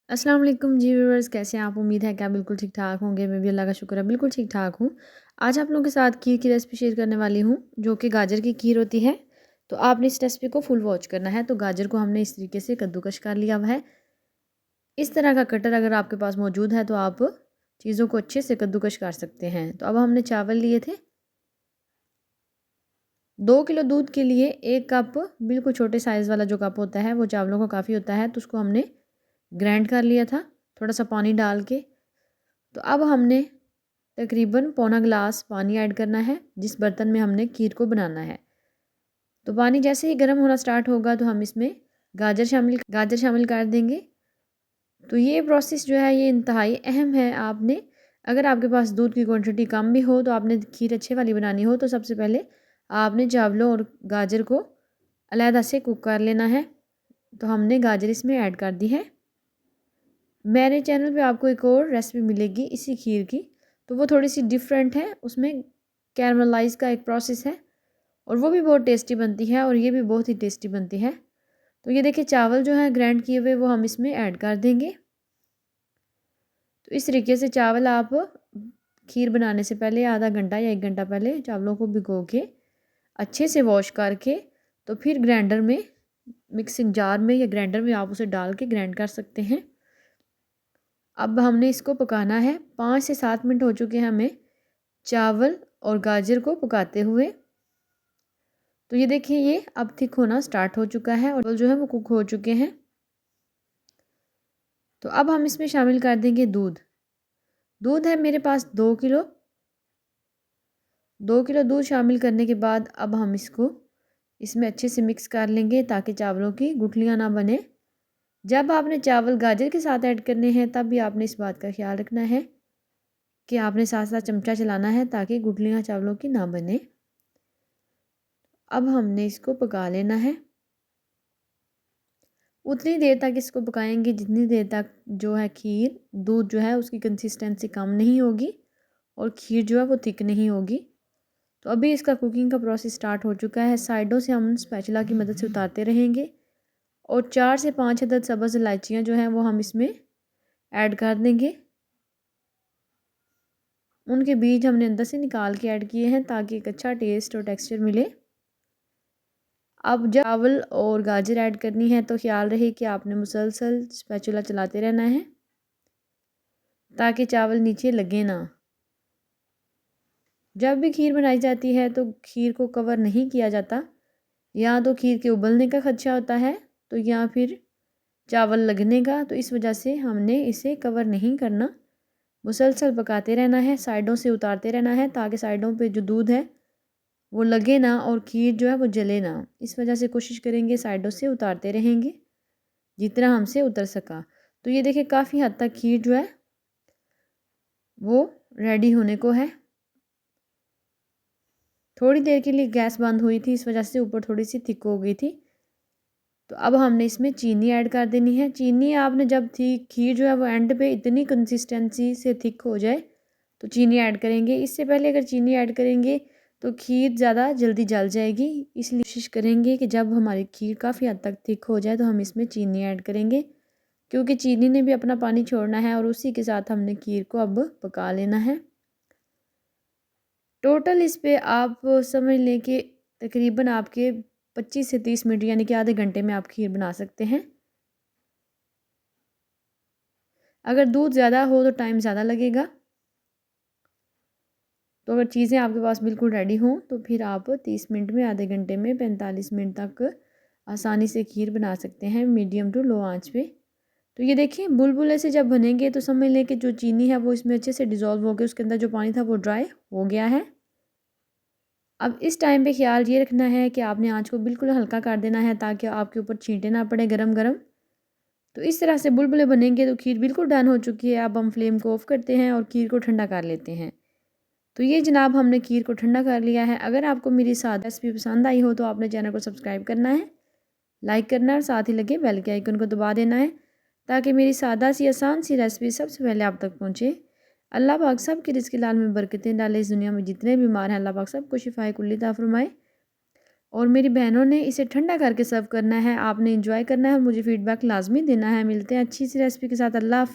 अस्सलाम वालेकुम जी व्यूअर्स, कैसे हैं आप? उम्मीद है कि आप बिल्कुल ठीक ठाक होंगे। मैं भी अल्लाह का शुक्र है बिल्कुल ठीक ठाक हूँ। आज आप लोगों के साथ खीर की रेसिपी शेयर करने वाली हूँ, जो कि गाजर की खीर होती है। तो आपने इस रेसिपी को फुल वॉच करना है। तो गाजर को हमने इस तरीके से कद्दूकश कर लिया हुआ है। इस तरह का कटर अगर आपके पास मौजूद है तो आप चीज़ों को अच्छे से कद्दूकश कर सकते हैं। तो अब हमने चावल लिए थे 2 किलो दूध के लिए 1 कप, बिल्कुल छोटे साइज़ वाला जो कप होता है वो चावलों को काफ़ी होता है, तो उसको हमने ग्राइंड कर लिया था थोड़ा सा पानी डाल के। तो अब हमने तकरीबन पौना गिलास पानी ऐड करना है जिस बर्तन में हमने खीर को बनाना है। तो पानी जैसे ही गर्म होना स्टार्ट होगा तो हम इसमें गाजर शामिल कर देंगे। तो ये प्रोसेस जो है ये इंतहाई अहम है। आपने अगर आपके पास दूध की क्वांटिटी कम भी हो तो आपने खीर अच्छे वाली बनानी हो तो सबसे पहले आपने चावलों और गाजर को अलहदा से कुक कर लेना है। तो हमने गाजर इसमें ऐड कर दी है। मेरे चैनल पे आपको एक और रेसिपी मिलेगी इसी खीर की, तो वो थोड़ी सी डिफरेंट है। उसमें कैरमलाइज का एक प्रोसेस है और वो भी बहुत टेस्टी बनती है और ये भी बहुत ही टेस्टी बनती है। तो ये देखिए चावल जो है ग्राइंड किए हुए वो हम इसमें ऐड कर देंगे। तो इस तरीके से चावल आप खीर बनाने से पहले आधा घंटा या 1 घंटा पहले चावलों को भिगो के अच्छे से वॉश करके तो फिर ग्राइंडर में, मिक्सिंग जार में या ग्राइंडर में आप उसे डाल के ग्राइंड कर सकते हैं। अब हमने इसको पकाना है। 5 से 7 मिनट हो चुके हैं हमें चावल और गाजर को पकाते हुए। तो ये देखिए ये अब थिक होना स्टार्ट हो चुका है और जो है वो कुक हो चुके हैं। तो अब हम इसमें शामिल कर देंगे दूध। दूध है मेरे पास 2 किलो। 2 किलो दूध शामिल करने के बाद अब हम इसको इसमें अच्छे से मिक्स कर लेंगे ताकि चावलों की गुठलियाँ ना बने। जब आपने चावल गाजर के साथ ऐड करने हैं तब भी आपने इस बात का ख्याल रखना है कि आपने साथ साथ चमचा चलाना है ताकि गुठलियाँ चावलों की ना बने। अब हमने इसको पका लेना है। उतनी देर तक इसको पकाएंगे जितनी देर तक जो है खीर, दूध जो है उसकी कंसिस्टेंसी कम नहीं होगी और खीर जो है वो थिक नहीं होगी। तो अभी इसका कुकिंग का प्रोसेस स्टार्ट हो चुका है। साइडों से हम स्पैचुला की मदद से उतारते रहेंगे और 4 से 5 अदद सब्ज़ इलायचियाँ जो हैं वो हम इसमें ऐड कर देंगे। उनके बीज हमने अंदर से निकाल के ऐड किए हैं ताकि एक अच्छा टेस्ट और टेक्सचर मिले। अब जब चावल और गाजर ऐड करनी है तो ख्याल रहे कि आपने मुसलसल स्पैचुला चलाते रहना है ताकि चावल नीचे लगे ना। जब भी खीर बनाई जाती है तो खीर को कवर नहीं किया जाता। या तो खीर के उबलने का खदशा होता है तो या फिर चावल लगने का। तो इस वजह से हमने इसे कवर नहीं करना, मुसलसल पकाते रहना है, साइडों से उतारते रहना है ताकि साइडों पे जो दूध है वो लगे ना और खीर जो है वो जले ना। इस वजह से कोशिश करेंगे साइडों से उतारते रहेंगे जितना हमसे उतर सका। तो ये देखिए काफ़ी हद तक खीर जो है वो रेडी होने को है। थोड़ी देर के लिए गैस बंद हुई थी, इस वजह से ऊपर थोड़ी सी थिक हो गई थी। तो अब हमने इसमें चीनी ऐड कर देनी है। चीनी आपने जब थी खीर जो है वो एंड पे इतनी कंसिस्टेंसी से थिक हो जाए तो चीनी ऐड करेंगे। इससे पहले अगर चीनी ऐड करेंगे तो खीर ज़्यादा जल्दी जल जाएगी। इसलिए कोशिश करेंगे कि जब हमारी खीर काफ़ी हद तक थिक हो जाए तो हम इसमें चीनी ऐड करेंगे, क्योंकि चीनी ने भी अपना पानी छोड़ना है और उसी के साथ हमने खीर को अब पका लेना है। टोटल इस पे आप समझ लें कि तकरीबन आपके 25 से 30 मिनट यानी कि आधे घंटे में आप खीर बना सकते हैं। अगर दूध ज़्यादा हो तो टाइम ज़्यादा लगेगा। तो अगर चीज़ें आपके पास बिल्कुल रेडी हों तो फिर आप 30 मिनट में, आधे घंटे में, 45 मिनट तक आसानी से खीर बना सकते हैं मीडियम टू लो आंच पे। तो ये देखिए बुलबुले से जब बनेंगे तो समझ लें कि जो चीनी है वो इसमें अच्छे से डिज़ोल्व हो गई, उसके अंदर जो पानी था वो ड्राई हो गया है। अब इस टाइम पे ख्याल ये रखना है कि आपने आँच को बिल्कुल हल्का कर देना है ताकि आपके ऊपर छींटे ना पड़े गरम गरम। तो इस तरह से बुलबुले बनेंगे तो खीर बिल्कुल डन हो चुकी है। अब हम फ्लेम को ऑफ़ करते हैं और खीर को ठंडा कर लेते हैं। तो ये जनाब हमने खीर को ठंडा कर लिया है। अगर आपको मेरी सादा रेसिपी पसंद आई हो तो आपने चैनल को सब्सक्राइब करना है, लाइक करना है और साथ ही लगे बेल के आइकन को दबा देना है ताकि मेरी सादा सी आसान सी रेसिपी सबसे पहले आप तक पहुँचे। अल्लाह पाक सब की रिज़्क़ लाल में बरकतें डाले। इस दुनिया में जितने बीमार हैं अल्लाह पाक सबको शिफाए कुल्ली अता फ़रमाए और मेरी बहनों ने इसे ठंडा करके सर्व करना है। आपने एंजॉय करना है और मुझे फ़ीडबैक लाज़मी देना है। मिलते हैं अच्छी सी रेसिपी के साथ। अल्लाह हाफ़िज़।